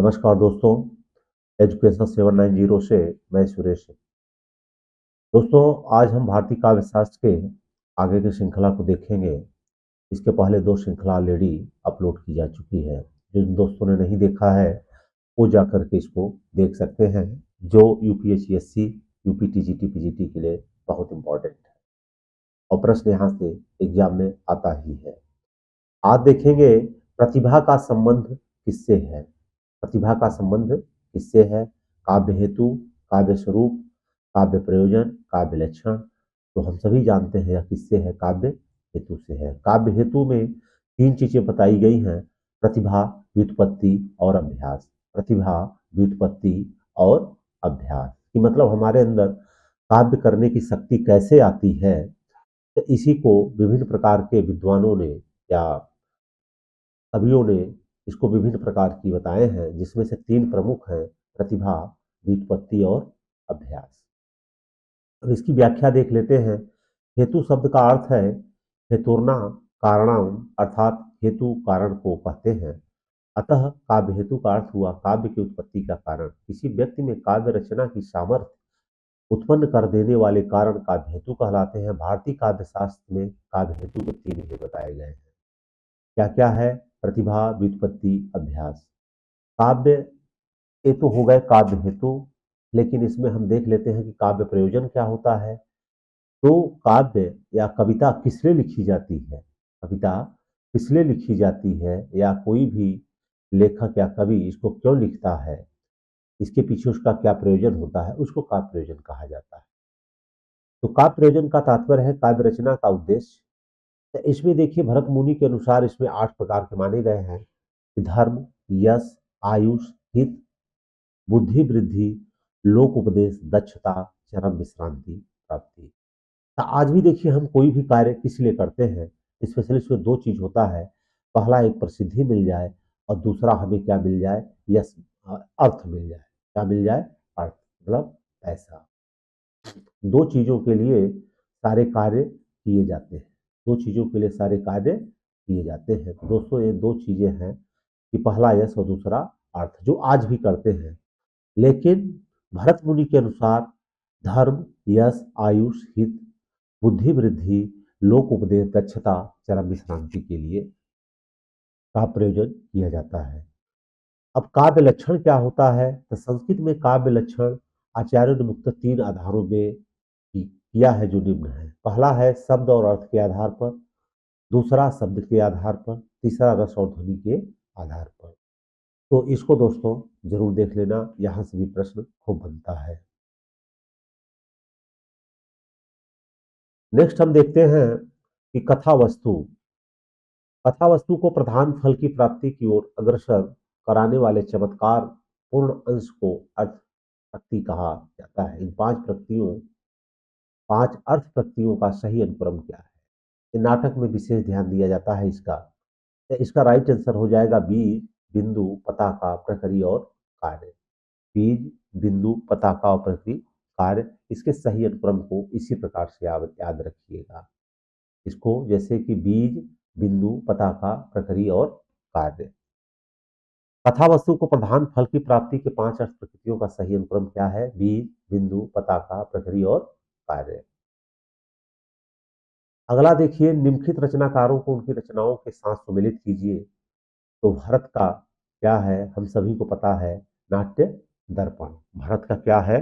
नमस्कार दोस्तों, एजुकेशन 790 से मैं सुरेश। दोस्तों, आज हम भारतीय काव्य शास्त्र के आगे की श्रृंखला को देखेंगे। इसके पहले 2 श्रृंखला ऑलरेडी अपलोड की जा चुकी है। जिन दोस्तों ने नहीं देखा है, वो जाकर के इसको देख सकते हैं, जो यूपीएससी, यूपी टीजीटी, पीजीटी के लिए बहुत इंपॉर्टेंट है और प्रश्न यहाँ से एग्जाम में आता ही है। आज देखेंगे प्रतिभा का संबंध किससे है। प्रतिभा का संबंध किससे है? काव्य हेतु, काव्य स्वरूप, काव्य प्रयोजन, काव्य लक्षण। तो हम सभी जानते हैं यह किससे है, काव्य हेतु से है। काव्य हेतु में 3 चीजें बताई गई हैं: प्रतिभा, व्युत्पत्ति और अभ्यास। प्रतिभा, व्युत्पत्ति और अभ्यास कि मतलब हमारे अंदर काव्य करने की शक्ति कैसे आती है। तो इसी को विभिन्न प्रकार के विद्वानों ने या कवियों ने इसको विभिन्न प्रकार की बताए हैं, जिसमें से 3 प्रमुख हैं: प्रतिभा, व्युत्पत्ति और अभ्यास। अब इसकी व्याख्या देख लेते हैं। हेतु शब्द का अर्थ है हेतुर्ना कारणम, अर्थात हेतु कारण को कहते हैं। अतः काव्य हेतु का अर्थ हुआ काव्य की उत्पत्ति का कारण। किसी व्यक्ति में काव्य रचना की सामर्थ्य उत्पन्न कर देने वाले कारण काव्य हेतु कहलाते हैं। भारतीय काव्य शास्त्र में काव्य हेतु के 3 ही बताए गए हैं। क्या क्या है? प्रतिभा, व्युत्पत्ति, अभ्यास। काव्य ये तो हो गए काव्य हेतु, लेकिन इसमें हम देख लेते हैं कि काव्य प्रयोजन क्या होता है। तो काव्य या कविता किस लिए लिखी जाती है? कविता किस लिए लिखी जाती है, या कोई भी लेखक या कवि इसको क्यों लिखता है, इसके पीछे उसका क्या प्रयोजन होता है, उसको काव्य प्रयोजन कहा जाता है। तो काव्य प्रयोजन का तात्पर्य है काव्य रचना का उद्देश्य। तो इसमें देखिए, भरत मुनि के अनुसार इसमें 8 प्रकार के माने गए हैं: धर्म, यश, आयुष, हित, बुद्धि वृद्धि, लोक उपदेश, दक्षता, चरम विश्रांति, प्राप्ति। तो आज भी देखिए, हम कोई भी कार्य किस लिए करते हैं, स्पेशली इसमें 2 चीज होता है। पहला, एक प्रसिद्धि मिल जाए, और दूसरा हमें क्या मिल जाए? यश, अर्थ मिल जाए। क्या मिल जाए? अर्थ, मतलब पैसा। 2 चीजों के लिए सारे कार्य किए जाते हैं। 2 चीजों के लिए सारे कार्य किए जाते हैं। तो दोस्तों, ये 2 चीजें हैं कि पहला यश और दूसरा अर्थ, जो आज भी करते हैं। लेकिन भरत मुनि के अनुसार धर्म, यश, आयुष, हित, बुद्धि वृद्धि, लोक उपदेश, दक्षता, चरम विश्रांति के लिए का प्रयोजन किया जाता है। अब काव्य लक्षण क्या होता है? तो संस्कृत में काव्य लक्षण आचार्यों ने मुख्यतः 3 आधारों में किया है, जो निम्न है। पहला है शब्द और अर्थ के आधार पर, दूसरा शब्द के आधार पर, तीसरा रस और ध्वनि के आधार पर। तो इसको दोस्तों जरूर देख लेना, यहाँ से भी प्रश्न खूब बनता है। नेक्स्ट हम देखते हैं कि कथा वस्तु। कथा वस्तु को प्रधान फल की प्राप्ति की ओर अग्रसर कराने वाले चमत्कार पूर्ण अंश को अर्थ प्रकृति कहा जाता है। इन 5 अर्थ प्रकृतियों का सही अनुक्रम क्या है? ये नाटक में विशेष ध्यान दिया जाता है इसका। तो इसका राइट आंसर हो जाएगा बीज, बिंदु, पताका, प्रकृति और कार्य। बीज, बिंदु, पताका और प्रकृति, कार्य। इसके सही अनुक्रम को इसी प्रकार से याद रखिएगा। इसको जैसे कि बीज, बिंदु, पताका, प्रकृति और कार्य। कथा वस्तु को प्रधान फल की प्राप्ति के 5 अर्थ प्रकृतियों का सही अनुक्रम क्या है? बीज, बिंदु, पताका, प्रकृति और कार्य। अगला देखिए, निम्नलिखित रचनाकारों को उनकी रचनाओं के साथ सुमेलित कीजिए। तो भरत का क्या है? हम सभी को पता है, नाट्य दर्पण। भरत का क्या है?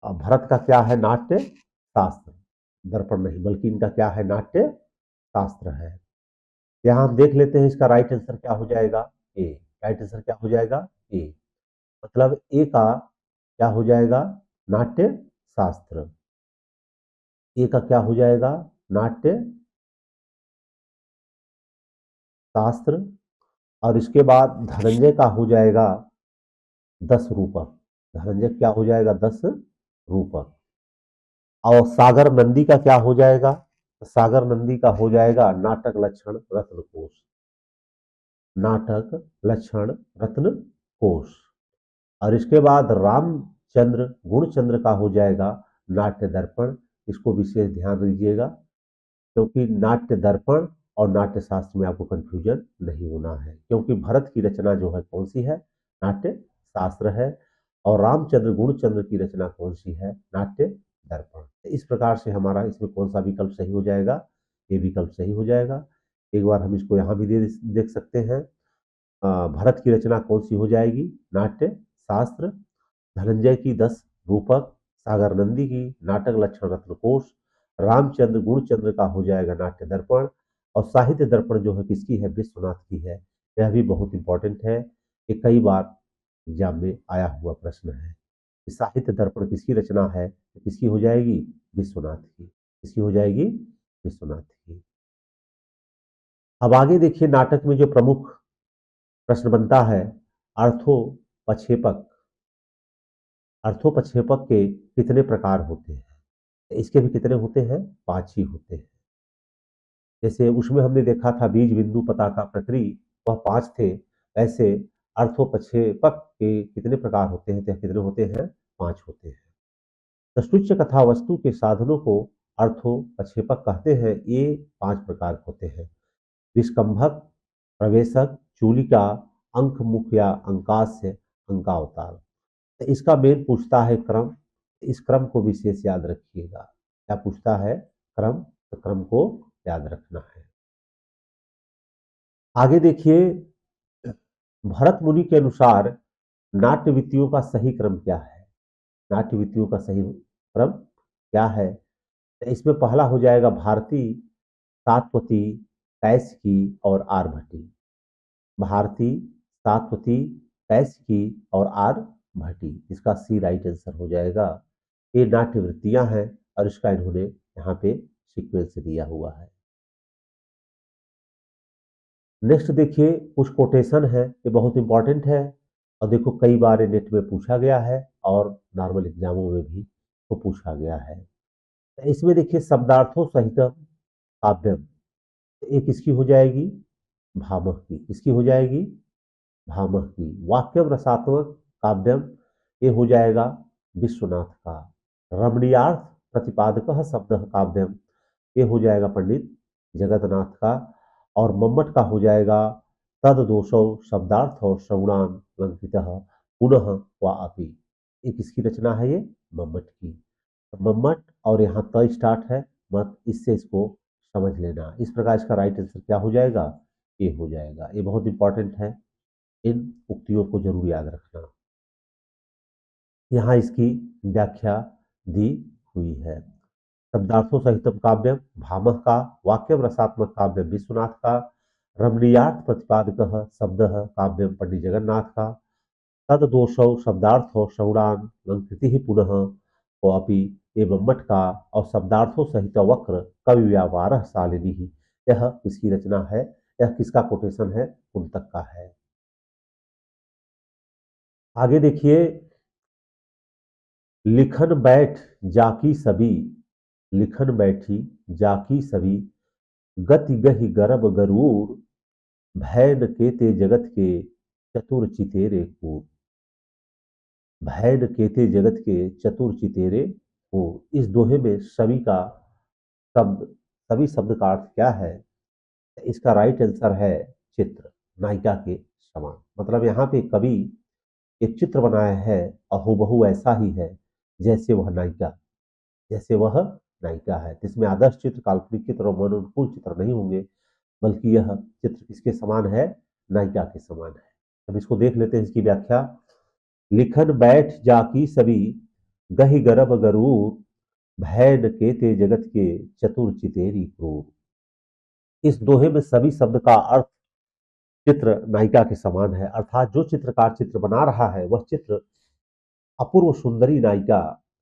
भरत का क्या है? नाट्य शास्त्र। दर्पण नहीं, बल्कि इनका क्या है? नाट्य शास्त्र है। यहाँ हम देख लेते हैं, इसका राइट आंसर क्या हो जाएगा? ए। राइट आंसर क्या हो जाएगा? ए। मतलब ए का क्या हो जाएगा? नाट्य शास्त्र। ए का क्या हो जाएगा? नाट्य शास्त्र। और इसके बाद धनंजय का हो जाएगा 10 रूपक। धनंजय क्या हो जाएगा? 10 रूपक। और सागर नंदी का क्या हो जाएगा? सागर नंदी का हो जाएगा नाटक लक्षण रत्न कोश। नाटक लक्षण रत्न कोश। और इसके बाद रामचंद्र गुणचंद्र का हो जाएगा नाट्य दर्पण। इसको विशेष ध्यान दीजिएगा, क्योंकि नाट्य दर्पण और नाट्य शास्त्र में आपको कंफ्यूजन नहीं होना है। क्योंकि भरत की रचना जो है कौन सी है? नाट्य शास्त्र है। और रामचंद्र गुणचंद्र की रचना कौन सी है? नाट्य दर्पण। इस प्रकार से हमारा इसमें कौन सा विकल्प सही हो जाएगा? ये विकल्प सही हो जाएगा। एक बार हम इसको यहाँ भी देख सकते हैं। भरत की रचना कौन सी हो जाएगी? नाट्य शास्त्र। धनंजय की 10 रूपक, सागर नंदी की नाटक लक्षण रत्नकोश, रामचंद्र गुणचंद्र का हो जाएगा नाट्य दर्पण। और साहित्य दर्पण जो है किसकी है? विश्वनाथ की है। यह भी बहुत इंपॉर्टेंट है, ये कई बार एग्जाम में आया हुआ प्रश्न है कि साहित्य दर्पण किसकी रचना है? तो किसकी हो जाएगी? विश्वनाथ की। किसकी हो जाएगी? विश्वनाथ की। अब आगे देखिए, नाटक में जो प्रमुख प्रश्न बनता है, अर्थोपक्षेपक। अर्थोपक्षेपक के कितने प्रकार होते हैं? इसके भी कितने होते हैं? 5 ही होते हैं। जैसे उसमें हमने देखा था बीज बिंदु पताका प्रक्रिय, वह 5 थे। ऐसे अर्थोपक्षेपक के कितने प्रकार होते हैं? तो कितने होते हैं? 5 होते हैं। सृष्टि कथा वस्तु के साधनों को अर्थोपक्षेपक कहते हैं। ये 5 प्रकार होते हैं: विस्कंभक, प्रवेशक, चूलिका, अंक मुख या अंकास्य, अंकावतार। तो इसका मेन पूछता है क्रम। इस क्रम को विशेष याद रखिएगा। क्या पूछता है? क्रम। तो क्रम को याद रखना है। आगे देखिए, भरत मुनि के अनुसार नाट्य वित्तियों का सही क्रम क्या है? नाट्य वित्तियों का सही क्रम क्या है? तो इसमें पहला हो जाएगा भारती, सातवती, कैसिकी और आरभटी। भारती, सातवती, कैसिकी और आरभटी, इसका सी राइट आंसर हो जाएगा। ये नाट्य वृत्तियां हैं और इसका इन्होंने यहाँ पे सीक्वेंस दिया हुआ है। नेक्स्ट देखिए, कुछ कोटेशन है, ये बहुत इंपॉर्टेंट है और देखो कई बार नेट में पूछा गया है और नॉर्मल एग्जामों में भी तो पूछा गया है। इसमें देखिए, शब्दार्थों सहित काव्यम, एक इसकी हो जाएगी भामह की। इसकी हो जाएगी भामह की। वाक्यम रसात्मक काव्यम, ये हो जाएगा विश्वनाथ का। रमणीयार्थ प्रतिपादक शब्द काव्यम, ये हो जाएगा पंडित जगन्नाथ का। और मम्मट का हो जाएगा तद दोषौ शब्दार्थ और श्रवणान लंकित पुनः व अपि। ये किसकी रचना है? ये मम्मट की। मम्मट और यहाँ त स्टार्ट है, मत, इससे इसको समझ लेना। इस प्रकार इसका राइट आंसर क्या हो जाएगा? ये हो जाएगा। ये बहुत इंपॉर्टेंट है, इन उक्तियों को जरूर याद रखना। यहाँ इसकी व्याख्या दी हुई है। शब्दार्थों सहितम काव्यम भामह का, वाक्यम रसात्मक काव्यम विश्वनाथ का, रमणीयार्थ प्रतिपादक शब्द काव्यम पंडित जगन्नाथ का, तद दोषौ शब्दार्थो श्रवणान लंकृति पुनः अपि एवं मठ का, और शब्दार्थों सहित वक्र कवि व्यापार शालिनी। यह किसकी रचना है? यह किसका कोटेशन है? कुंतक का है। आगे देखिए, लिखन बैठ जाकी सभी, लिखन बैठी जाकी सभी, गति गहि गरब गरूर, भय न केते जगत के चतुर चितेरे को। भय न केते जगत के चतुर चितेरे को। इस दोहे में सभी का शब्द, सभी शब्द का अर्थ क्या है? इसका राइट आंसर है चित्र, नायिका के समान। मतलब यहाँ पे कवि एक चित्र बनाया है और हूबहू ऐसा ही है जैसे वह नायिका, जैसे वह नायिका है। इसमें आदर्श चित्र, काल्पनिक चित्र और मनोनुकूल चित्र नहीं होंगे, बल्कि यह चित्र किसके समान है? नायिका के समान है। अब इसको देख लेते हैं, इसकी व्याख्या। लिखन बैठ जाकी सभी, गहि गरब गरूर, भय न केते जगत के चतुर चितेरी क्रूर। इस दोहे में सभी शब्द का अर्थ चित्र नायिका के समान है, अर्थात जो चित्रकार चित्र बना रहा है वह चित्र अपूर्व सुंदरी नायिका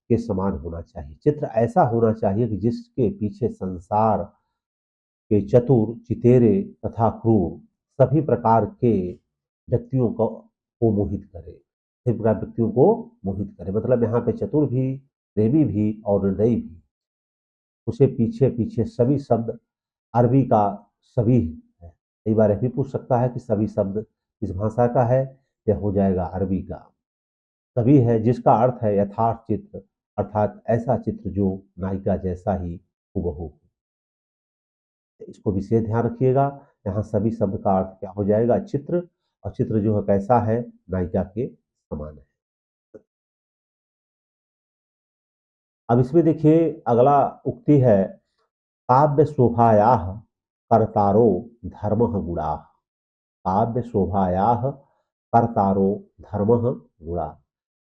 के समान होना चाहिए। चित्र ऐसा होना चाहिए कि जिसके पीछे संसार के चतुर, चितेरे तथा क्रूर सभी प्रकार के व्यक्तियों को मोहित करे, सभी प्रकार व्यक्तियों को मोहित करे। मतलब यहाँ पे चतुर भी, प्रेमी भी और निर्दयी भी, उसे पीछे पीछे सभी शब्द अरबी का सभी है। कई बार यह भी पूछ सकता है कि सभी शब्द किस भाषा का है? यह हो जाएगा अरबी का। सभी है जिसका अर्थ है यथार्थ चित्र, अर्थात ऐसा चित्र जो नायिका जैसा ही हूबहू हो। इसको विशेष ध्यान रखिएगा। यहाँ सभी शब्द का अर्थ क्या हो जाएगा? चित्र। और चित्र जो है कैसा है, नायिका के समान है। अब इसमें देखिए अगला उक्ति है, काव्य शोभायाः कर्तारो धर्मः गुणाः। काव्य शोभायाः कर्तारो धर्मः गुणाः।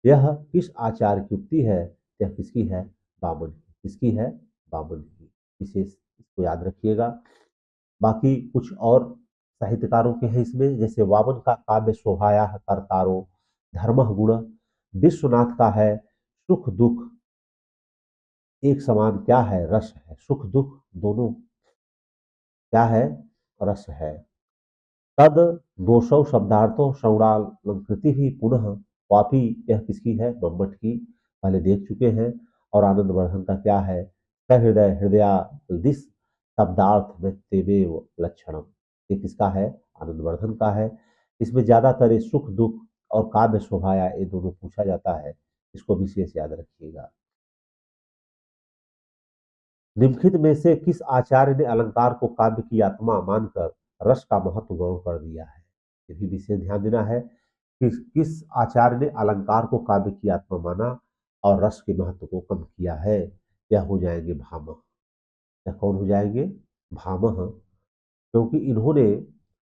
यह किस आचार्य की उक्ति है? यह किसकी है? वामन की। किसकी है? वामन की। विशेष इसको याद रखिएगा। बाकी कुछ और साहित्यकारों के हैं इसमें, जैसे वामन का काव्य शोभायाः कर्तारो धर्मः गुण, विश्वनाथ का है सुख दुख एक समान क्या है? रस है। सुख दुख दोनों क्या है? रस है। तद दोषौ शब्दार्थो षौणालंकृति ही पुनः वापी, यह किसकी है? बम्मट की, पहले देख चुके हैं। और आनंद वर्धन का क्या है? सहृदय हृदयादिश शब्दार्थ में तेवेव लक्षणम, ये किसका है? आनंद वर्धन का है। इसमें ज्यादातर ये सुख दुख और काव्य शोभाया ये दोनों पूछा जाता है, इसको विशेष याद रखिएगा। निम्नलिखित में से किस आचार्य ने अलंकार को काव्य की आत्मा मानकर रस का महत्व गौण कर दिया है? ये भी विशेष ध्यान देना है कि किस आचार्य ने अलंकार को काव्य की आत्मा माना और रस के महत्व को कम किया है? यह हो जाएंगे भामह। यह कौन हो जाएंगे? भामह। क्योंकि इन्होंने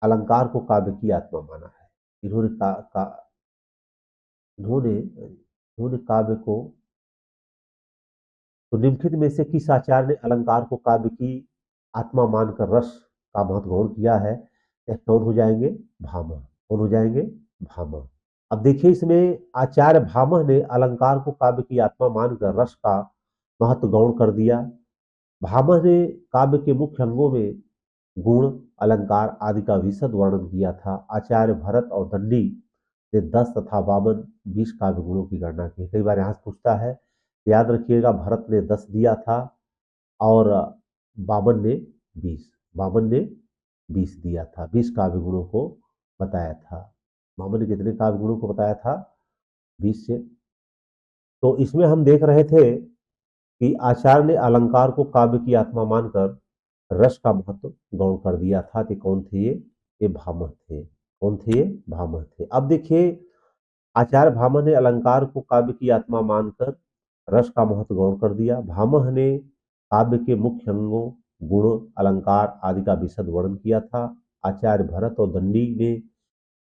अलंकार को काव्य की आत्मा माना है। इन्होंने इन्होंने काव्य को, तो निम्नलिखित में से किस आचार्य ने अलंकार को काव्य की आत्मा मानकर रस का महत्व ग्रहण किया है? यह कौन हो जाएंगे? भामह। कौन हो जाएंगे? भामह। अब देखिए इसमें आचार्य भामह ने अलंकार को काव्य की आत्मा मानकर रस का महत्व गौण कर दिया। भामह ने काव्य के मुख्य अंगों में गुण अलंकार आदि का विशद वर्णन किया था। आचार्य भरत और दंडी ने 10 तथा वामन 20 काव्य गुणों की गणना की। कई बार यहाँ से पूछता है, याद रखिएगा भरत ने 10 दिया था और वामन ने 20, वामन ने 20 दिया था, 20 काव्य गुणों को बताया था। वामन ने कितने काव्य गुणों को बताया था? 20 से। तो इसमें हम देख रहे थे कि आचार्य ने अलंकार को काव्य की आत्मा मानकर रस का महत्व गौण कर दिया था। तो कौन थे ये भामह थे। कौन थे ये? भामह थे। अब देखिए आचार्य भामह ने अलंकार को काव्य की आत्मा मानकर रस का महत्व गौण कर दिया। भामह ने काव्य के मुख्य अंगों गुण अलंकार आदि का विशद वर्णन किया था। आचार्य भरत और दंडी ने,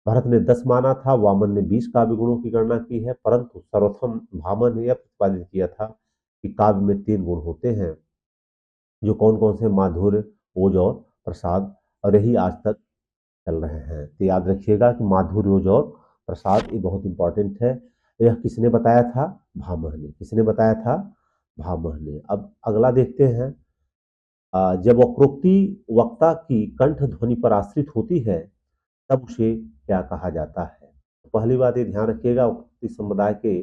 भरत ने 10 माना था, वामन ने 20 काव्य गुणों की गणना की है। परंतु सर्वप्रथम भामह ने यह प्रतिपादित किया था कि काव्य में 3 गुण होते हैं, जो कौन कौन से? माधुर्य, ओज और प्रसाद। और यही आज तक चल रहे हैं। तो याद रखिएगा कि माधुर्य, ओज और प्रसाद ये बहुत इंपॉर्टेंट है। यह किसने बताया था? भामह ने। किसने बताया था? भामह ने। अब अगला देखते हैं। जब वक्रोक्ति वक्ता की कंठ ध्वनि पर आश्रित होती है तब उसे क्या कहा जाता है? तो पहली बात ये ध्यान रखिएगा, वक्रोक्ति समुदाय के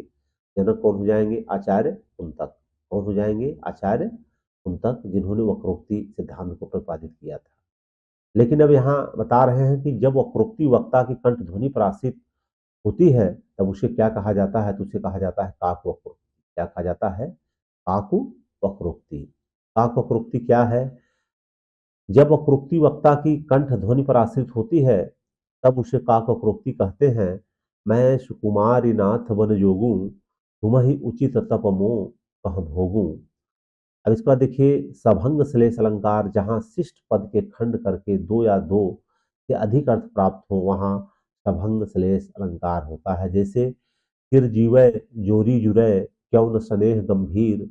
जनक कौन हो जाएंगे? आचार्य कुंतक। कौन हो जाएंगे? आचार्य कुंतक, जिन्होंने वक्रोक्ति सिद्धांत को प्रतिपादित किया था। लेकिन अब यहाँ बता रहे हैं कि जब वक्रोक्ति वक्ता की कंठ ध्वनि पर आश्रित होती है तब उसे क्या कहा जाता है? तो उसे कहा जाता है काक वक्रोक्ति। क्या कहा जाता है? काकु वक्रोक्ति। काक वक्रोक्ति क्या है? जब वक्रोक्ति वक्ता की कंठ ध्वनि पर आश्रित होती है तब उसे काक वक्रोक्ति कहते हैं। मैं सुकुमारी नाथ वन जोगू, तुम ही उचित तप मो कह भोगू। अब इसके बाद देखिए सभंग श्लेष अलंकार, जहां शिष्ट पद के खंड करके दो या दो से अधिक अर्थ प्राप्त हो वहां सभंग श्लेष अलंकार होता है। जैसे चिरजीवय जोरी जुरय क्यों न स्नेह गंभीर,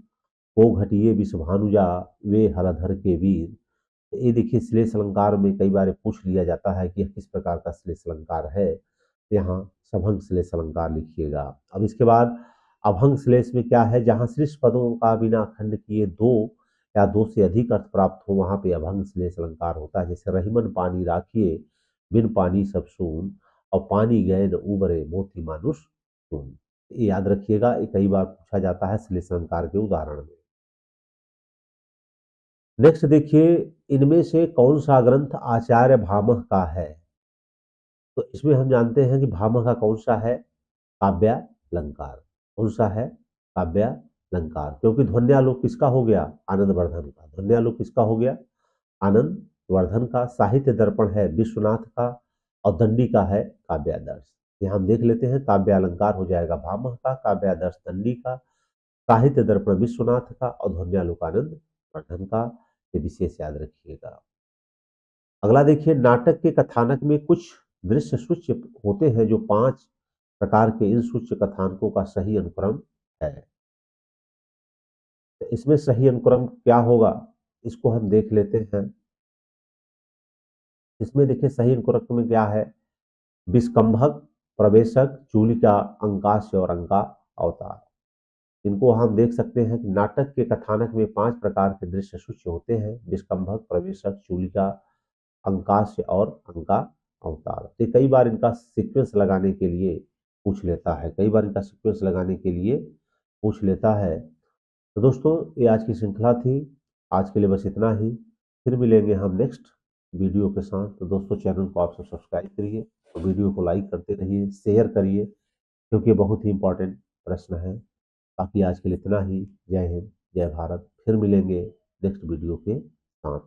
हो घटिए विषभानुजा वे हलधर के वीर। ये देखिए श्लेष अलंकार में कई बार पूछ लिया जाता है कि यह किस प्रकार का श्लेष अलंकार है। यहाँ सभंग श्लेष अलंकार लिखिएगा। अब इसके बाद अभंग श्लेष में क्या है? जहाँ श्रेष्ठ पदों का बिना खंड किए दो या दो से अधिक अर्थ प्राप्त हो वहां पे अभंग श्लेष अलंकार होता है। जैसे रहीमन पानी राखिए बिन पानी सब सून, और पानी गए न उबरे मोती मानुष सुन। ये याद रखिएगा, ये कई बार पूछा जाता है श्लेष अलंकार के उदाहरण में। नेक्स्ट देखिए, इनमें से कौन सा ग्रंथ आचार्य भामह का है? तो इसमें हम जानते हैं कि भामह का कौन सा है? काव्यालंकार। कौन सा है? काव्यालंकार। क्योंकि ध्वन्यालोक किसका हो गया? आनंद वर्धन का। ध्वन्यालोक किसका हो गया? आनंद वर्धन का। साहित्य दर्पण है विश्वनाथ का। और दंडी का है काव्यादर्श। यहाँ हम देख लेते हैं, काव्य अलंकार हो जाएगा भामह का, काव्यादर्श दंडी का, साहित्य दर्पण विश्वनाथ का और ध्वन्यालोकानंद वर्धन का। ये विशेष याद रखिएगा। अगला देखिए, नाटक के कथानक में कुछ दृश्य सूच्य होते हैं जो 5 प्रकार के इन सूच्य कथानकों का सही अनुक्रम है। तो इसमें सही अनुक्रम क्या होगा, इसको हम देख लेते हैं। इसमें देखिए सही अनुक्रम में क्या है, विस्कंभक, प्रवेशक, चूलिका, अंकास्य और अंका अवतार। इनको हम देख सकते हैं कि नाटक के कथानक में 5 प्रकार के दृश्य सूच्य होते हैं, विस्कंभक, प्रवेशक, चूलिका, अंकास्य और अंका अवतार। तो कई बार इनका सीक्वेंस लगाने के लिए पूछ लेता है, कई बार इनका सीक्वेंस लगाने के लिए पूछ लेता है। तो दोस्तों, ये आज की श्रृंखला थी। आज के लिए बस इतना ही। फिर मिलेंगे हम नेक्स्ट वीडियो के साथ। तो दोस्तों, चैनल को आप सब्सक्राइब करिए और वीडियो को लाइक करते रहिए, शेयर करिए, क्योंकि ये बहुत ही इंपॉर्टेंट प्रश्न है। बाकी आज के लिए इतना ही। जय हिंद, जय भारत। फिर मिलेंगे नेक्स्ट वीडियो के साथ।